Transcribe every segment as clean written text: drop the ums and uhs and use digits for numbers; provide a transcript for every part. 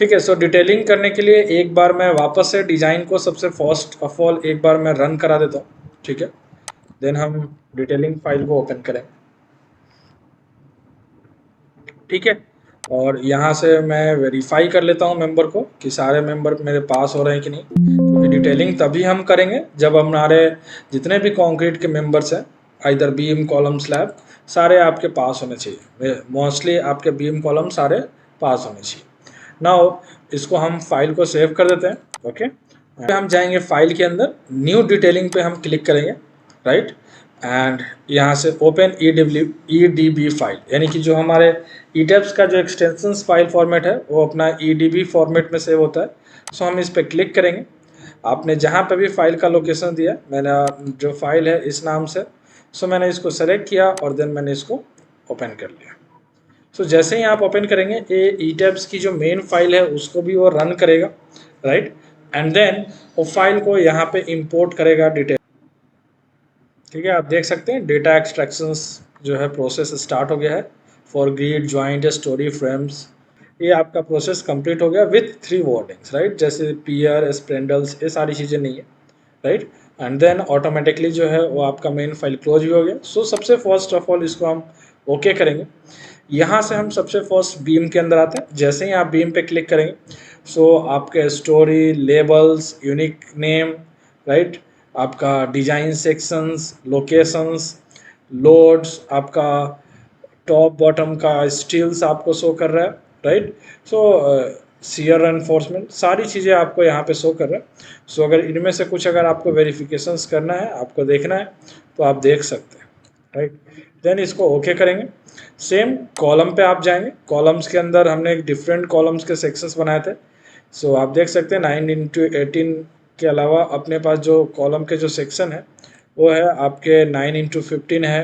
ठीक है। सो डिटेलिंग करने के लिए एक बार मैं वापस से डिज़ाइन को सबसे फर्स्ट ऑफ ऑल एक बार मैं रन करा देता हूँ। ठीक है, देन हम डिटेलिंग फाइल को ओपन करें। ठीक है, और यहाँ से मैं वेरीफाई कर लेता हूँ मेंबर को कि सारे मेंबर मेरे पास हो रहे हैं कि नहीं, क्योंकि डिटेलिंग तभी हम करेंगे जब हमारे जितने भी कंक्रीट के मेंबर्स हैं, इधर बीम कॉलम स्लैब, सारे आपके पास होने चाहिए। मोस्टली आपके बीम कॉलम सारे पास होने चाहिए। नाउ इसको हम फाइल को सेव कर देते हैं। ओके, हम जाएंगे फाइल के अंदर, न्यू डिटेलिंग पे हम क्लिक करेंगे, राइट, एंड यहाँ से open E D B file, यानी कि जो हमारे ईटेप्स का जो एक्सटेंशंस फाइल फॉर्मेट है वो अपना EDB फॉर्मेट में सेव होता है। सो हम इस पर क्लिक करेंगे। आपने जहाँ पे भी फाइल का लोकेशन दिया, मैंने जो फाइल है इस नाम से, सो मैंने इसको सेलेक्ट किया और देन मैंने इसको ओपन कर लिया। सो जैसे ही आप ओपन करेंगे, ये ईटेप्स की जो मेन फाइल है उसको भी वो रन करेगा, राइट, एंड देन वो फाइल को यहाँ पे इंपोर्ट करेगा डिटेल। ठीक है, आप देख सकते हैं डेटा एक्सट्रैक्शंस जो है प्रोसेस स्टार्ट हो गया है for grid joint story frames. ये आपका प्रोसेस कंप्लीट हो गया विथ 3 वार्निंग्स, राइट, जैसे पियर स्प्रेंडल्स, ये सारी चीज़ें नहीं है, राइट, एंड देन ऑटोमेटिकली जो है वो आपका मेन फाइल क्लोज भी हो गया। सो सबसे फर्स्ट ऑफ ऑल इसको हम ओके करेंगे। यहाँ से हम सबसे फर्स्ट बीम के अंदर आते हैं। जैसे ही आप बीम पे क्लिक करेंगे, सो आपके story, labels, unique name, right, आपका डिजाइन सेक्शंस, लोकेशंस, लोड्स, आपका टॉप बॉटम का स्टील्स आपको शो कर रहा है, राइट। सो सीयर एनफोर्समेंट, सारी चीज़ें आपको यहाँ पे शो कर रहा है। सो अगर इनमें से कुछ अगर आपको वेरिफिकेशंस करना है, आपको देखना है, तो आप देख सकते हैं, राइट। देन इसको ओके करेंगे। सेम कॉलम पे आप जाएंगे। कॉलम्स के अंदर हमने एक डिफरेंट कॉलम्स के सेक्शंस बनाए थे। सो आप देख सकते हैं 9x18 के अलावा अपने पास जो कॉलम के जो सेक्शन है वो है आपके 9x15 है,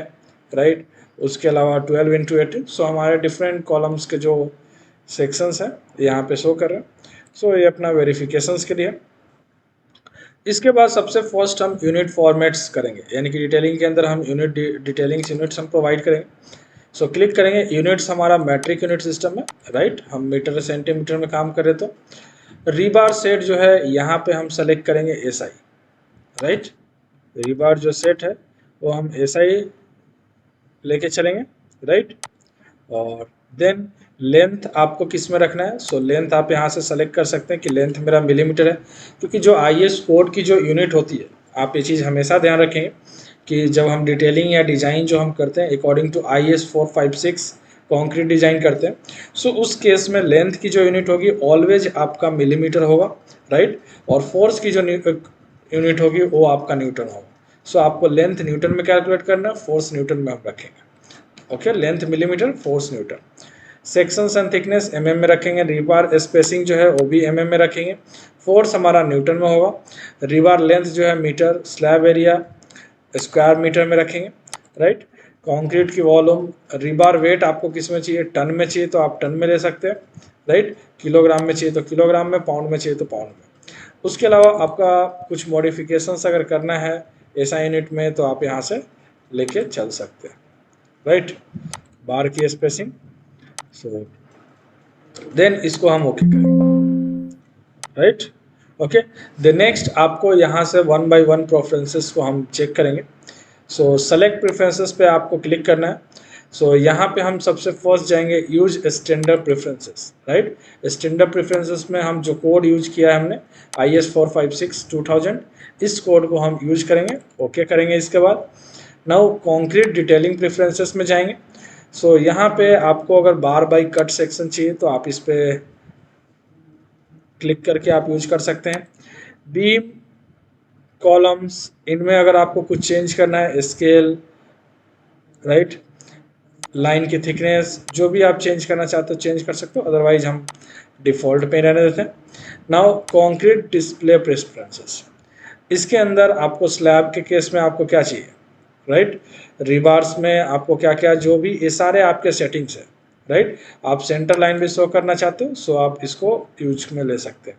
राइट, उसके अलावा 12x18। सो हमारे डिफरेंट कॉलम्स के जो सेक्शंस हैं यहाँ पे शो कर रहे हैं। सो ये अपना वेरिफिकेशंस के लिए। इसके बाद सबसे फर्स्ट हम यूनिट फॉर्मेट्स करेंगे, यानी कि डिटेलिंग के अंदर हम यूनिट डिटेलिंग्स यूनिट्स हम प्रोवाइड करेंगे। सो क्लिक करेंगे। यूनिट्स हमारा मैट्रिक यूनिट सिस्टम है, राइट, हम मीटर सेंटीमीटर में काम कर रहे, तो रीबार सेट जो है यहाँ पे हम सेलेक्ट करेंगे SI, राइट। रीबार जो सेट है वो हम SI लेके चलेंगे, राइट, और देन लेंथ आपको किस में रखना है। सो लेंथ आप यहाँ से सेलेक्ट कर सकते हैं कि लेंथ मेरा मिलीमीटर है, क्योंकि जो IS कोड की जो यूनिट होती है, आप ये चीज़ हमेशा ध्यान रखेंगे कि जब हम डिटेलिंग या डिज़ाइन जो हम करते हैं according to IS 456 concrete design करते हैं, सो उस केस में लेंथ की जो यूनिट होगी ऑलवेज आपका मिलीमीटर होगा, राइट, और फोर्स की जो यूनिट होगी वो आपका न्यूटन होगा। सो आपको लेंथ न्यूटन में कैलकुलेट करना है, फोर्स न्यूटन में हम रखेंगे। Okay, length millimetre, force Newton. Sections and thickness mm में रखेंगे। रिबार स्पेसिंग जो है वो भी mm में रखेंगे। फोर्स हमारा न्यूटन में होगा। रिबार लेंथ जो है metre, slab area square metre में रखेंगे, राइट। कंक्रीट की वॉल्यूम, रिबार वेट आपको किस में चाहिए, टन में चाहिए तो आप टन में ले सकते हैं, राइट, किलोग्राम में चाहिए तो किलोग्राम में, पाउंड में चाहिए तो पाउंड में। उसके अलावा आपका कुछ मॉडिफिकेशंस अगर करना है ऐसा यूनिट में तो आप यहाँ से लेके चल सकते हैं, राइट। बार की स्पेसिंग, सो देन इसको हम ओके करेंगे, राइट। ओके, द नेक्स्ट आपको यहाँ से 1 by 1 प्रेफरेंसेस को हम चेक करेंगे। सो सेलेक्ट प्रेफरेंसेस पे आपको क्लिक करना है। सो यहाँ पे हम सबसे फर्स्ट जाएंगे use standard preferences, right. Standard preferences में हम जो कोड यूज किया है हमने IS 456 2000, इस कोड को हम यूज करेंगे, ओके करेंगे। इसके बाद नाउ कॉन्क्रीट डिटेलिंग प्रेफरेंसेस में जाएंगे। सो यहाँ पे आपको अगर बार बाई कट सेक्शन चाहिए तो आप इस पर क्लिक करके आप यूज कर सकते हैं। बीम कॉलम्स, इनमें अगर आपको कुछ चेंज करना है, स्केल, राइट, लाइन की थिकनेस, जो भी आप चेंज करना चाहते हो चेंज कर सकते हो, अदरवाइज हम डिफ़ॉल्ट पे रहने देते हैं। नाउ कॉन्क्रीट डिस्प्ले प्रेफरेंसेस, इसके अंदर आपको स्लैब के केस में आपको क्या चाहिए, राइट, रिबार्स में आपको क्या क्या, जो भी ये सारे आपके सेटिंग्स है, राइट। आप सेंटर लाइन भी शो करना चाहते हो सो आप इसको यूज में ले सकते हैं।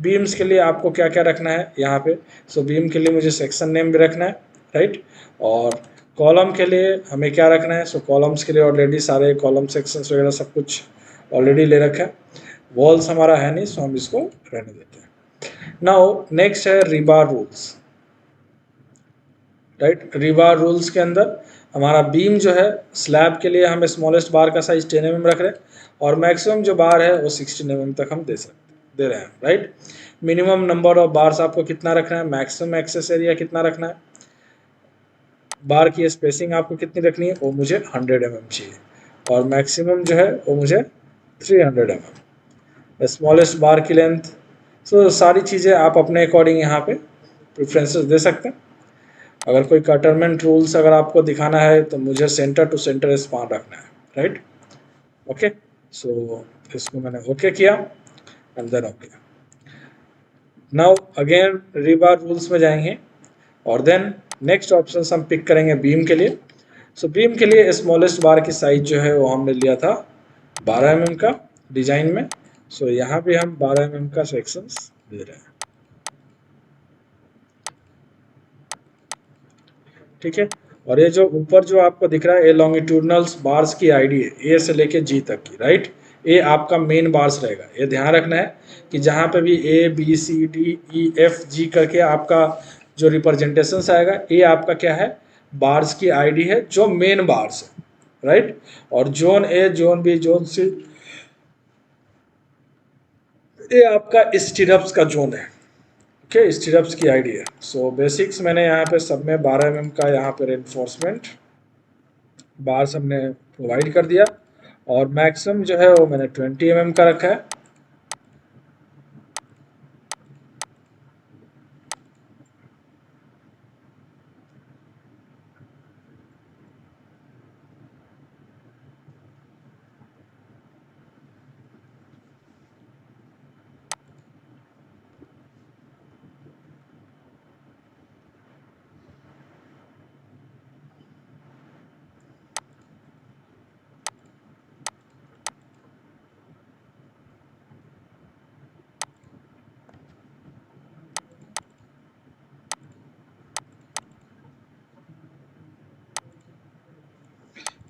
बीम्स के लिए आपको क्या क्या रखना है यहाँ पे, सो बीम के लिए मुझे सेक्शन नेम भी रखना है, राइट, और कॉलम के लिए हमें क्या रखना है, सो कॉलम्स के लिए ऑलरेडी सारे कॉलम सेक्शंस वगैरह सब कुछ ऑलरेडी ले रखा है। वॉल्स हमारा है नहीं, सो हम इसको रहने देते हैं। नाउ नेक्स्ट है रिबार रूल्स, राइट। रिबार रूल्स के अंदर हमारा बीम जो है, स्लैब के लिए हम स्मॉलेस्ट बार का साइज 10 mm रख रहे हैं, और मैक्सिमम जो बार है वो 16 mm तक हम दे रहे हैं, right. Minimum number of bars आपको कितना रखना है, मैक्सिमम एक्सेस एरिया कितना रखना है, बार की स्पेसिंग आपको कितनी रखनी है, वो मुझे 100 mm चाहिए, और मैक्सिमम जो है वो मुझे 300 mm। स्मॉलेस्ट बार की लेंथ, सो सारी चीज़ें आप अपने अकॉर्डिंग यहाँ पे प्रेफरेंसेस दे सकते हैं। अगर कोई कटरमेंट रूल्स अगर आपको दिखाना है तो मुझे सेंटर टू सेंटर स्पान रखना है, राइट। ओके, सो इसको मैंने ओके किया and then okay. Now again rebar rules में जाएंगे, और देन नेक्स्ट ऑप्शन हम पिक करेंगे बीम के लिए। सो बीम के लिए स्मॉलेस्ट बार की साइज जो है वो हमने लिया था 12 mm का डिजाइन में। सो यहाँ भी हम 12 mm का सेक्शंस दे रहे हैं, ठीक है। और ये जो ऊपर जो आपको दिख रहा है, ये लॉन्गिट्यूडनल्स बार्स की आईडी है, ए से लेके जी तक की, राइट। ए आपका मेन बार्स रहेगा, ये ध्यान रखना है कि जहाँ पे भी A B C D E F G करके आपका जो रिप्रेजेंटेशन आएगा, ये आपका क्या है, बार्स की आईडी है जो मेन बार्स है, राइट। और zone A zone B zone C, ये आपका स्टीरप्स का जोन है, ओके, स्टीरप्स की आईडी है। सो बेसिक्स मैंने यहाँ पे सब में 12 mm का यहाँ पे रेनफोर्समेंट बार्स हमने प्रोवाइड कर दिया, और मैक्सिमम जो है वो मैंने 20 mm का रखा है।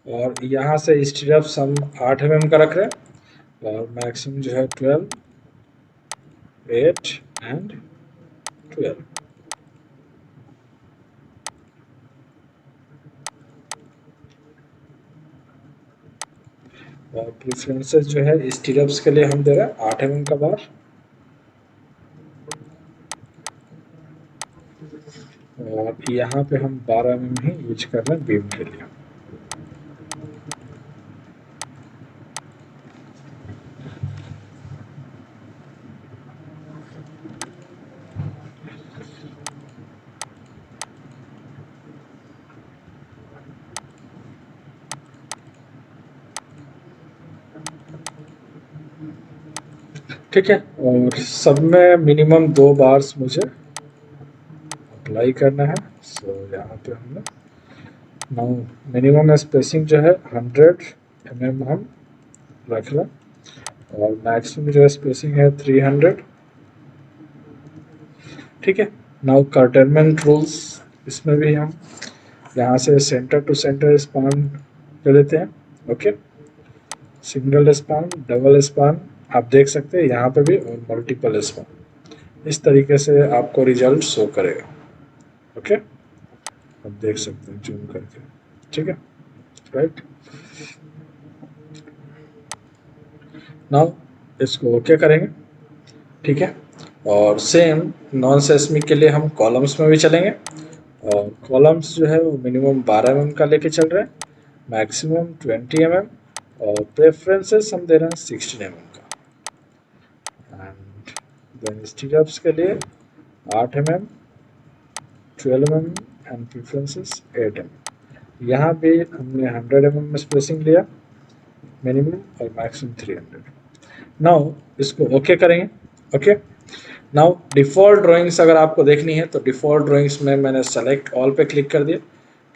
और यहाँ से स्टीरप्स हम 8 mm का रख रहे हैं, और मैक्सिमम जो है 12, 8 एंड 12। और प्रेफरेंसेस जो है स्टीरप्स के लिए हम दे रहे हैं 8 mm का बार, और यहाँ पे हम 12 mm ही यूज कर रहे हैं बीम के लिए। ठीक है, और सब में मिनिमम 2 बार्स मुझे अप्लाई करना है। सो यहाँ पे हमने नाउ मिनिमम स्पेसिंग जो है 100 mm हम रख लें, और मैक्सिमम जो स्पेसिंग है 300, ठीक है। नाउ कर्टेनमेंट रूल्स, इसमें भी हम यहाँ से सेंटर टू सेंटर स्पान ले लेते हैं, okay. Single span, double span आप देख सकते हैं यहाँ पे भी, और मल्टीपल स्पान, इस तरीके से आपको रिजल्ट शो करेगा, ओके। आप देख सकते हैं जूम करके, ठीक है, राइट। नाउ इसको ओके करेंगे, ठीक है। और सेम नॉन सेस्मिक के लिए हम कॉलम्स में भी चलेंगे, और कॉलम्स जो है वो मिनिमम 12 mm का लेके चल रहे हैं, मैक्सिमम 20 mm, और प्रेफरेंसेस हम दे रहे हैं 16 mm का। एंड देन स्टीरप्स के लिए 8 mm, 12 mm and preferences 8 mm। यहाँ भी हमने 100 mm स्पेसिंग लिया मिनिमम, और मैक्सिमम 300। नाउ इसको ओके करेंगे, ओके। नाउ डिफ़ॉल्ट ड्राइंग्स अगर आपको देखनी है तो डिफ़ॉल्ट ड्राइंग्स में मैंने सेलेक्ट ऑल पे क्लिक कर दिया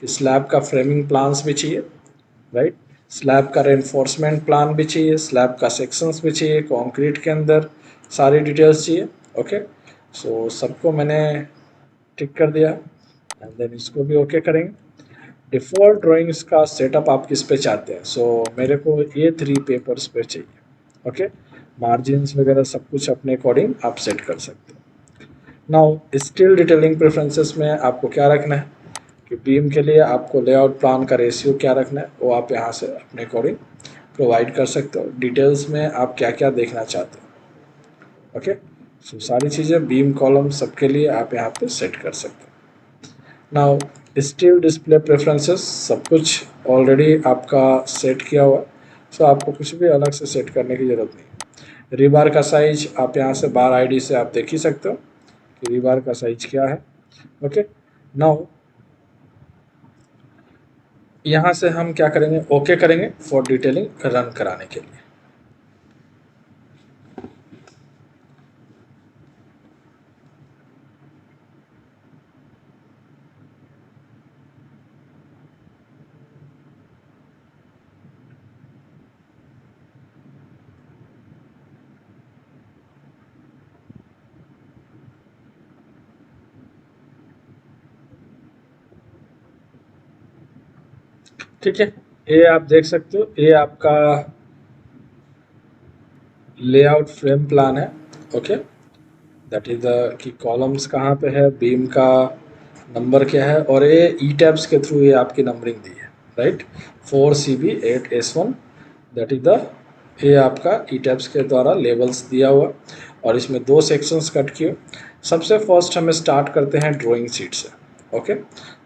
कि स्लैब का फ्रेमिंग प्लान्स भी चाहिए, राइट। स्लैब का रेनफोर्समेंट प्लान भी चाहिए, स्लैब का सेक्शंस भी चाहिए, कंक्रीट के अंदर सारी डिटेल्स चाहिए, ओके। सो सबको मैंने टिक कर दिया, एंड देन इसको भी ओके करेंगे। डिफ़ॉल्ट ड्राइंग्स का सेटअप आप किस पे चाहते हैं, सो मेरे को ये 3 पेपर्स पे चाहिए, ओके। मार्जिन्स वगैरह सब कुछ अपने अकॉर्डिंग आप सेट कर सकते हो। नाउ स्टिल डिटेलिंग प्रेफरेंसेस में आपको क्या रखना है कि बीम के लिए आपको लेआउट प्लान का रेशियो क्या रखना है वो आप यहाँ से अपने अकॉर्डिंग प्रोवाइड कर सकते हो। डिटेल्स में आप क्या क्या देखना चाहते हो, ओके। सो सारी चीज़ें बीम कॉलम सबके लिए आप यहाँ पे सेट कर सकते हो। नाउ स्टील डिस्प्ले प्रेफरेंसेस सब कुछ ऑलरेडी आपका सेट किया हुआ है, सो आपको कुछ भी अलग से सेट करने की ज़रूरत नहीं। रीबार का साइज आप यहाँ से बार आईडी से आप देख ही सकते हो कि रीबार का साइज क्या है, ओके। नाउ यहाँ से हम क्या करेंगे, ओके करेंगे फॉर डिटेलिंग रन कराने के लिए। ठीक है, ये आप देख सकते हो, ये आपका लेआउट फ्रेम प्लान है, ओके। दैट इज द कि कॉलम्स कहाँ पे है, बीम का नंबर क्या है, और ये ई टैब्स के थ्रू ये आपकी नंबरिंग दी है, right. 4CB8S1 that is the, ये आपका ई टैब्स के द्वारा लेवल्स दिया हुआ, और इसमें दो सेक्शंस कट किए। सबसे फर्स्ट हमें स्टार्ट करते हैं ड्राइंग शीट से, ओके।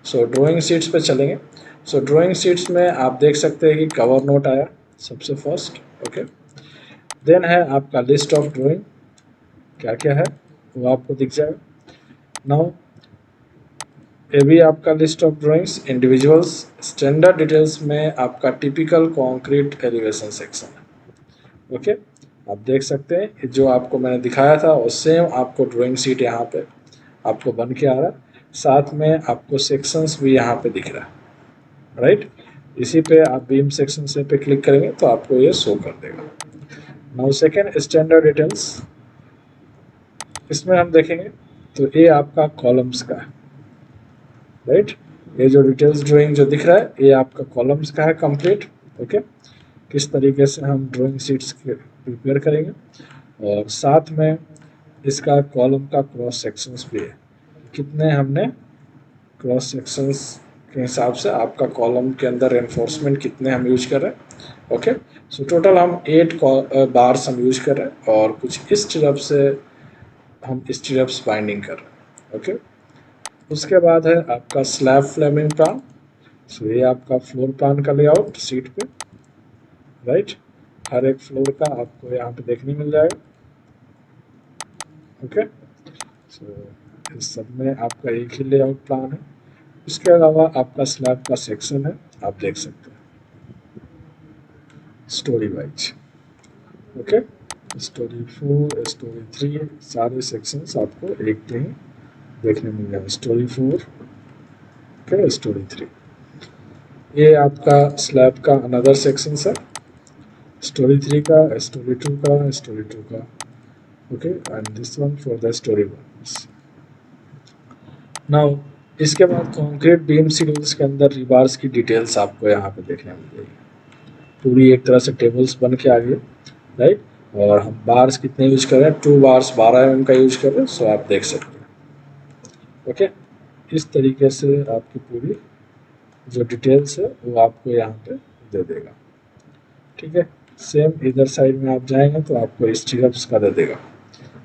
सो ड्राइंग शीट्स पे चलेंगे। सो ड्राइंग शीट्स में आप देख सकते हैं कि कवर नोट आया सबसे फर्स्ट, ओके। देन है आपका लिस्ट ऑफ ड्राइंग, क्या क्या है वो आपको दिख जाएगा। नाउ ये भी आपका list of drawings individuals. Standard details में आपका टिपिकल कंक्रीट एलिवेशन सेक्शन है, ओके। आप देख सकते हैं कि जो आपको मैंने दिखाया था और सेम आपको ड्राइंग शीट यहाँ पे आपको बन के आ रहा है, साथ में आपको सेक्शंस भी यहाँ पे दिख रहा है, राइट। इसी पे आप बीम सेक्शन से पे क्लिक करेंगे तो आपको ये शो कर देगा। नाउ सेकेंड स्टैंडर्ड डिटेल्स, इसमें हम देखेंगे तो ये आपका कॉलम्स का है, राइट। ये जो डिटेल्स ड्राइंग जो दिख रहा है ये आपका कॉलम्स का है कंप्लीट, ओके। किस तरीके से हम ड्राइंग शीट्स प्रिपेयर करेंगे, और साथ में इसका कॉलम का क्रॉस सेक्शंस भी है, कितने हमने क्रॉस सेक्शंस के हिसाब से आपका कॉलम के अंदर एनफोर्समेंट कितने हम यूज कर रहे हैं, ओके। सो टोटल हम 8 बार्स हम यूज कर रहे हैं, और कुछ इस तरफ से हम स्टीरप्स बाइंडिंग कर रहे हैं, ओके। उसके बाद है आपका स्लैब फ्लेमिंग प्लान। सो ये आपका फ्लोर प्लान का लेआउट सीट पे, राइट। हर एक फ्लोर का आपको यहाँ पे देखने मिल जाएगा, ओके। सो इस सब में आपका एक ही लेआउट प्लान है। इसके अलावा आपका स्लैब का सेक्शन है, आप देख सकते हैं story wise, okay. Story 4, story 3 सारे सेक्शंस आपको एक पे ही देखने मिल जाएगा। स्टोरी 4, ओके, स्टोरी 3, ये आपका स्लैब का अनदर सेक्शन है। स्टोरी 3 का, स्टोरी 2 का, स्टोरी 2 का, okay, and this one for the story 1। Now इसके बाद कंक्रीट बीम शेड्यूल्स के अंदर रिबार्स की डिटेल्स आपको यहाँ पे देखने मिल जाएगी, पूरी एक तरह से टेबल्स बन के आ गई, राइट। और हम बार्स कितने यूज कर रहे हैं, 2 बार्स 12 mm का यूज कर रहे हैं, सो आप देख सकते हैं, ओके। इस तरीके से आपकी पूरी जो डिटेल्स है वो आपको यहाँ पे दे देगा, ठीक है। सेम इधर साइड में आप जाएंगे तो आपको स्टीरप्स का दे देगा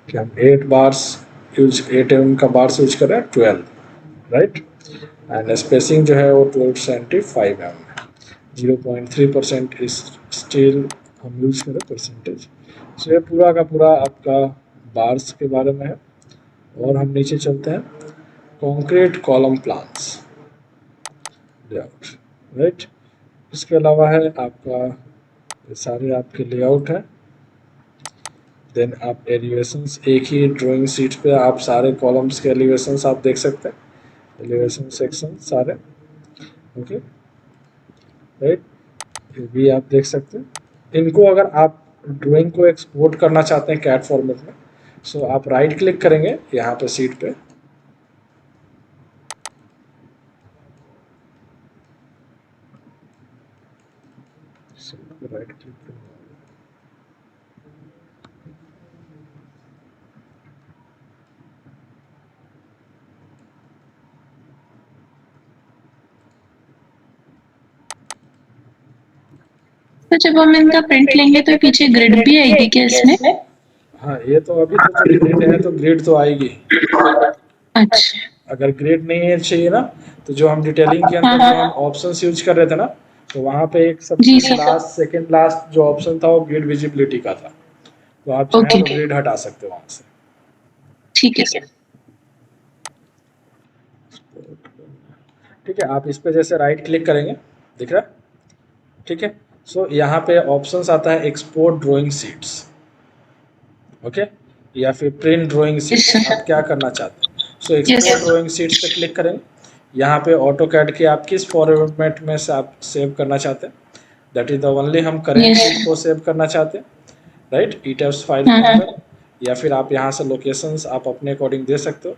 कि हम 8 बार्स यूज 8 mm का बार्स यूज कर रहे हैं 12, राइट। एंड स्पेसिंग जो है वो 12.5 mm है। 0.3% इस स्टील हम यूज करें परसेंटेज। सो ये पूरा का पूरा आपका बार्स के बारे में है। और हम नीचे चलते हैं, concrete column plans layout, right. इसके अलावा है आपका, ये सारे आपके लेआउट हैं। देन आप एलिवेशंस, एक ही ड्राइंग शीट पे आप सारे कॉलम्स के एलिवेशंस आप देख सकते हैं, एलिवेशन सेक्शन सारे, ओके, राइट। ये भी आप देख सकते हैं। इनको अगर आप ड्राइंग को एक्सपोर्ट करना चाहते हैं कैट फॉर्मेट में, सो आप राइट क्लिक करेंगे यहाँ पे शीट पे, राइट क्लिक करेंगे, तो जब हम इनका प्रिंट लेंगे तो पीछे ग्रिड भी आएगी क्या इसमें? हाँ, ये तो अभी तो चलो ग्रिड है तो ग्रिड तो आएगी। अच्छा। अगर ग्रिड नहीं है चाहिए ना, तो जो हम डिटेलिंग के अंदर जो हम ऑप्शंस यूज कर रहे थे ना, तो वहाँ पे एक जी सबसे सर। लास्ट सेकंड लास्ट जो ऑप्शन था वो ग्रिड विजिबिलिटी का था, तो आप चाहें तो ग्रिड हटा सकते हो वहाँ से। ठीक है सर। ठीक है, आप इस पे जैसे राइट क्लिक करेंगे, दिख रहा है? ठीक है, सो यहाँ पे ऑप्शंस आता है एक्सपोर्ट ड्राइंग शीट्स, ओके, या फिर प्रिंट ड्राइंग शीट्स, आप क्या करना चाहते हैं। सो एक्सपोर्ट ड्राइंग शीट्स पे क्लिक करेंगे, यहाँ पे ऑटो कैड के आप किस फॉर्मेट में से आप सेव करना चाहते हैं, दैट इज द ओनली हम करेंट शीट को सेव करना चाहते हैं, राइट, ईटेप्स फाइल के अंदर, या फिर आप यहाँ से लोकेशंस आप अपने अकॉर्डिंग दे सकते हो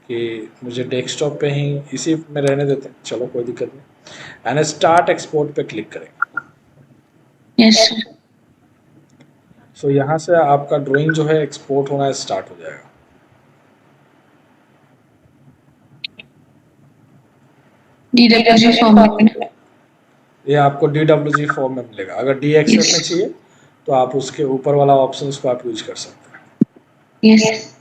कि मुझे डेस्कटॉप पे ही इसी में रहने देते हैं, चलो कोई दिक्कत नहीं, एंड स्टार्ट एक्सपोर्ट पे क्लिक करेंगे। Yes sir. सो यहाँ से आपका ड्राइंग जो है एक्सपोर्ट होना स्टार्ट हो जाएगा। DWG फॉर्मेट में। ये आपको DWG फॉर्म में मिलेगा, अगर DXF में चाहिए तो आप उसके ऊपर वाला ऑप्शंस को आप यूज कर सकते हैं। यस।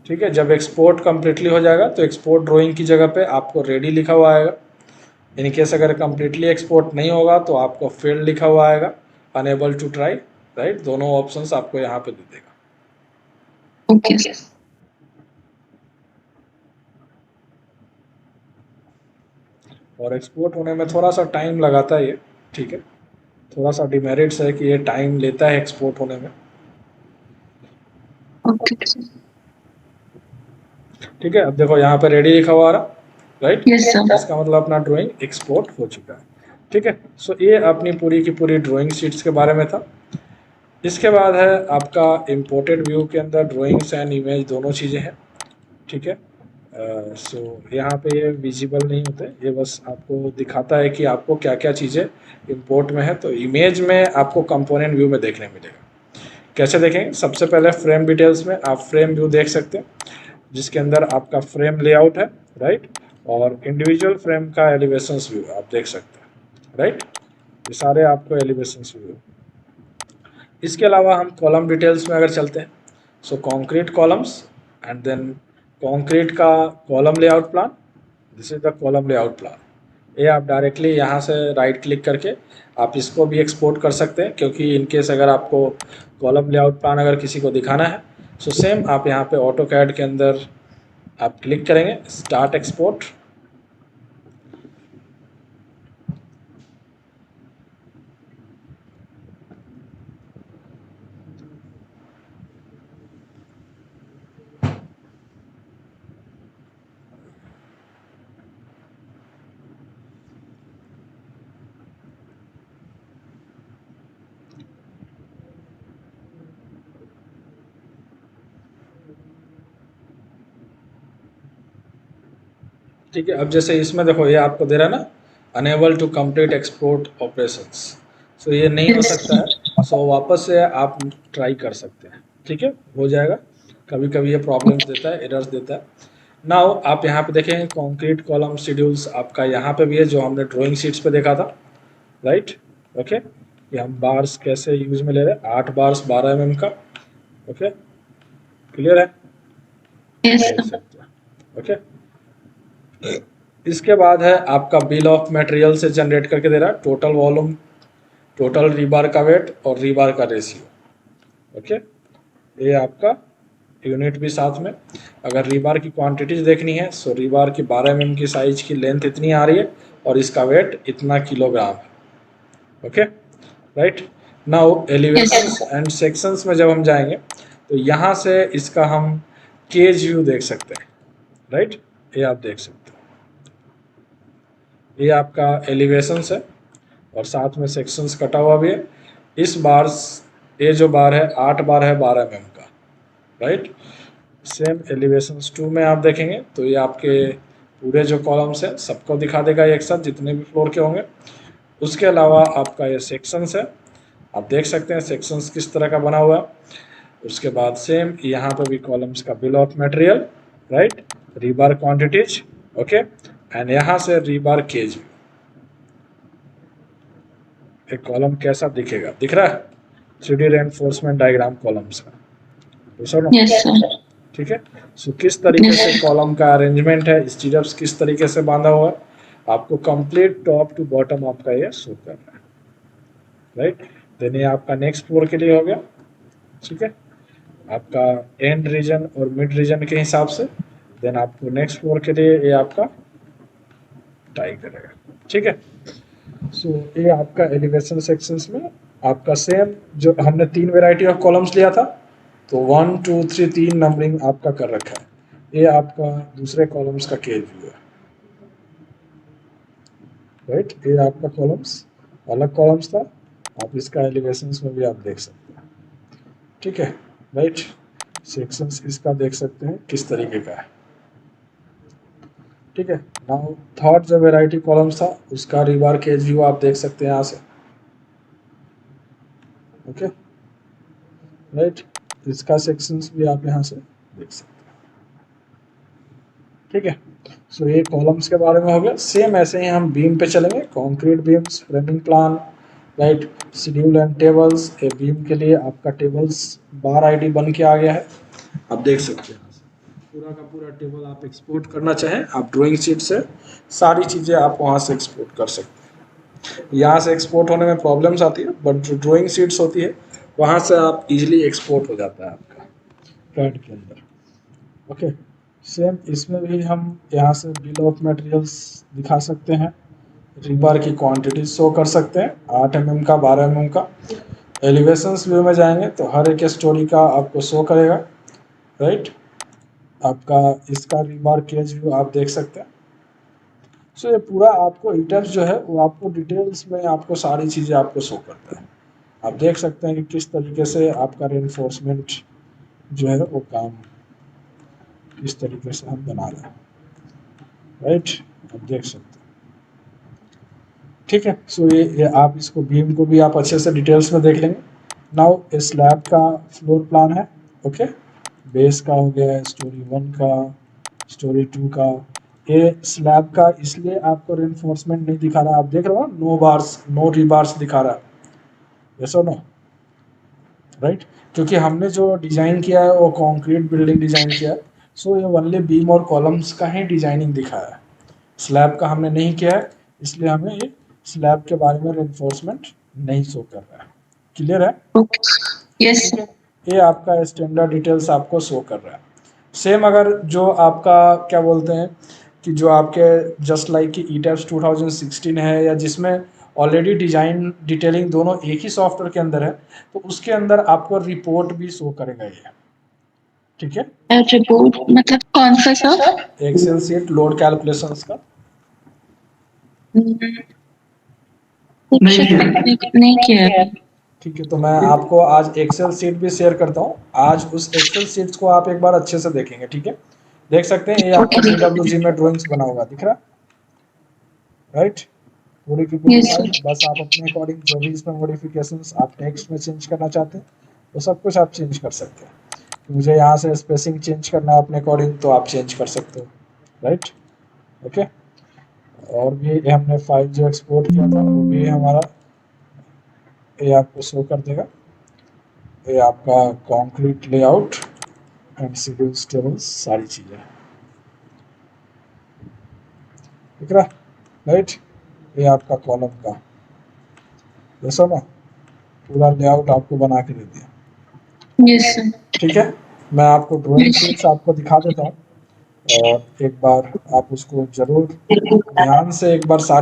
ठीक है, जब एक्सपोर्ट कम्प्लीटली हो जाएगा तो एक्सपोर्ट ड्राइंग की जगह पे आपको रेडी लिखा हुआ आएगा। इन केस अगर कम्प्लीटली एक्सपोर्ट नहीं होगा तो आपको फेल्ड लिखा हुआ आएगा, अनेबल टू ट्राई, राइट, दोनों ऑप्शंस आपको यहाँ पे दे देगा। Okay sir. और एक्सपोर्ट होने में थोड़ा सा टाइम लगाता है ये, ठीक है, थोड़ा सा डिमेरिट्स है कि ये टाइम लेता है एक्सपोर्ट होने में। Okay sir. ठीक है, अब देखो यहाँ पे रेडी लिखा हुआ आ रहा, राइट, यस सर। इसका मतलब अपना ड्राइंग एक्सपोर्ट हो चुका है। ठीक है, सो ये अपनी पूरी की पूरी ड्राइंग शीट्स के बारे में था। इसके बाद है आपका इम्पोर्टेड व्यू के अंदर ड्राइंग्स एंड इमेज दोनों चीज़ें हैं। ठीक है, सो यहाँ पे ये विजिबल नहीं होते, ये बस आपको दिखाता है कि आपको क्या क्या चीज़ें इंपोर्ट में है। तो इमेज में आपको कंपोनेंट व्यू में देखने मिलेगा। कैसे देखेंगे, सबसे पहले फ्रेम डिटेल्स में आप फ्रेम व्यू देख सकते हैं, जिसके अंदर आपका फ्रेम लेआउट है, राइट, और इंडिविजुअल फ्रेम का एलिवेशंस व्यू आप देख सकते हैं, राइट, ये सारे आपको एलिवेशंस व्यू। इसके अलावा हम कॉलम डिटेल्स में अगर चलते हैं, so concrete columns and then concrete का column layout plan, this is the column layout plan. ये आप डायरेक्टली यहाँ से राइट क्लिक करके आप इसको भी एक्सपोर्ट कर सकते हैं, क्योंकि इनकेस अगर आपको कॉलम लेआउट प्लान अगर किसी को दिखाना है, सो सेम आप यहाँ पे ऑटो कैड के अंदर आप क्लिक करेंगे, स्टार्ट एक्सपोर्ट। ठीक है, अब जैसे इसमें देखो ये आपको दे रहा है ना, unable to complete export operations, so ये नहीं हो सकता है, सो वापस से आप ट्राई कर सकते हैं। ठीक है, हो जाएगा, कभी कभी ये प्रॉब्लम्स देता है, एरर्स देता है। नाउ आप यहाँ पे देखेंगे कॉन्क्रीट कॉलम शेड्यूल्स आपका यहाँ पे भी है, जो हमने ड्राइंग शीट्स पे देखा था, राइट, ओके, ये हम बार्स कैसे यूज में ले रहे हैं, 8 बार्स 12 mm का, ओके, क्लियर है, देख सकते हैं, ओके। इसके बाद है आपका बिल ऑफ मटेरियल से जनरेट करके दे रहा है टोटल वॉल्यूम, टोटल रीबार का वेट और रीबार का रेशियो, ओके, ये आपका यूनिट भी साथ में। अगर रीबार की क्वांटिटीज देखनी है, सो रीबार की 12 mm की साइज की लेंथ इतनी आ रही है और इसका वेट इतना किलोग्राम है, okay, right. Now elevations and sections में जब हम जाएंगे तो यहाँ से इसका हम केज व्यू देख सकते हैं, राइट, ये आप देख सकते हैं, ये आपका एलिवेशंस है और साथ में सेक्शंस कटा हुआ भी है। इस बार ये जो बार है 8 बार है 12 mm का, राइट। सेम एलिवेशंस 2 में आप देखेंगे तो ये आपके पूरे जो कॉलम्स हैं सबको दिखा देगा एक साथ, जितने भी फ्लोर के होंगे। उसके अलावा आपका ये सेक्शंस है, आप देख सकते हैं सेक्शंस किस तरह का बना हुआ है। उसके बाद सेम यहाँ पे भी कॉलम्स का bill of material, right, rebar quantities, okay, and यहाँ से रीबार केज, एक कॉलम कैसा दिखेगा, दिख रहा है 3D रेनफोर्समेंट डायग्राम कॉलम्स का, सुनो। Yes sir. ठीक है, सो किस तरीके से कॉलम का अरेंजमेंट है, स्टीरअप्स किस तरीके से बांधा हुआ है, आपको कंप्लीट टॉप टू बॉटम आपका ये शो कर रहा है, राइट। देन ये आपका नेक्स्ट फ्लोर के लिए हो गया, ठीक है, आपका एंड रीजन और मिड रीजन के हिसाब से। देन आपको नेक्स्ट फ्लोर के लिए ये आपका टाई करेगा, ठीक है। सो ये आपका एलिवेशन सेक्शंस में आपका सेम जो हमने 3 वैरायटी ऑफ कॉलम्स लिया था, तो 1 2 3 3 नंबरिंग आपका कर रखा है। ये आपका दूसरे कॉलम्स का केज व्यू है, राइट। ये आपका कॉलम्स अलग कॉलम्स था, आप इसका एलिवेशंस में भी आप देख सकते हैं, ठीक है, राइट। सेक्शंस इसका देख सकते हैं किस तरीके का है, ठीक है। नाउ थर्ड जो वैरायटी कॉलम्स था उसका रिबार केज व्यू आप देख सकते हैं यहाँ से, ओके, राइट। इसका सेक्शंस भी आप यहाँ से देख सकते हैं, ठीक है। सो ये कॉलम्स के बारे में हो गया। सेम ऐसे ही हम बीम पे चलेंगे, concrete beams, framing plan, right, schedule and tables. A beam के लिए आपका टेबल्स बार आईडी बन के आ गया है, आप देख सकते हैं पूरा का पूरा टेबल। आप एक्सपोर्ट करना चाहें आप ड्राइंग शीट से सारी चीज़ें आप वहाँ से एक्सपोर्ट कर सकते हैं। यहाँ से एक्सपोर्ट होने में प्रॉब्लम्स आती है, बट जो ड्राइंग शीट्स होती है वहाँ से आप इजीली एक्सपोर्ट हो जाता है आपका कैड के अंदर, ओके। सेम इसमें भी हम यहाँ से बिल ऑफ मटेरियल्स दिखा सकते हैं, रिबार की क्वांटिटी शो कर सकते हैं, 8 mm का, 12 mm का। एलिवेशंस व्यू में जाएंगे तो हर एक स्टोरी का आपको शो करेगा, राइट। आपका इसका रिबार केज व्यू आप देख सकते हैं। सो ये पूरा आपको ईटर्स जो है वो आपको डिटेल्स में आपको सारी चीज़ें आपको शो करता है। आप देख सकते हैं कि किस तरीके से आपका रेनफोर्समेंट जो है वो काम इस तरीके से हम बना रहे हैं, राइट, आप देख सकते हैं, ठीक है। सो ये आप इसको बीम को भी आप अच्छे से डिटेल्स में देख लेंगे। नाउ स्लैब का फ्लोर प्लान है, ओके। बेस का हो गया, स्टोरी 1 का, स्टोरी 2 का। ये स्लैब का इसलिए आपको रेनफोर्समेंट नहीं दिखा रहा, आप देख रहे हो नो बार्स, नो रीबार्स दिखा रहा है, यस और नो, राइट, क्योंकि हमने जो डिज़ाइन किया है वो कंक्रीट बिल्डिंग डिज़ाइन किया है। सो ये ओनली बीम और कॉलम्स का ही डिजाइनिंग दिखाया है, स्लैब का हमने नहीं किया है, इसलिए हमें ये स्लैब के बारे में रेनफोर्समेंट नहीं शो कर रहा है, क्लियर है, यस। ठीक है। ये आपका स्टैंडर्ड डिटेल्स आपको शो कर रहा है। सेम अगर जो आपका क्या बोलते हैं कि जो आपके जस्ट लाइक कि ईटैप्स 2016 है, या जिसमें ऑलरेडी डिजाइन डिटेलिंग दोनों एक ही सॉफ्टवेयर के अंदर है, तो उसके अंदर आपको रिपोर्ट भी शो करेगा ये, ठीक है। रिपोर्ट मतलब कौन सा sir? Excel sheet load calculations का, नहीं किया है। ठीक है। तो मैं आपको आज एक्सेल शीट भी शेयर करता हूँ, आज उस एक्सेल शीट्स को आप एक बार अच्छे से देखेंगे, ठीक है। देख सकते हैं ये आपका DWG में ड्राइंग्स बना होगा, दिख रहा है, राइट, पूरी की पूरी Yes, फाइल। sir. बस आप अपने अकॉर्डिंग जो भी इसमें मॉडिफिकेशंस आप टेक्स्ट में चेंज करना चाहते हैं वो सब कुछ आप चेंज कर सकते हैं। मुझे यहाँ से स्पेसिंग चेंज करना है अपने अकॉर्डिंग तो आप चेंज कर सकते हो, राइट, ओके। और भी हमने फाइल जो एक्सपोर्ट किया था वो भी हमारा ये आपको शो कर देगा। ये आपका concrete layout and schedules tables सारी चीज़ें, दिख रहा, राइट। ये आपका कॉलम का जैसा ना पूरा लेआउट आपको बना के दे दिया, Yes, sir. ठीक है। मैं आपको ड्राइंग शीट्स आपको दिखा देता हूँ और एक बार आप उसको जरूर ध्यान से एक बार सारी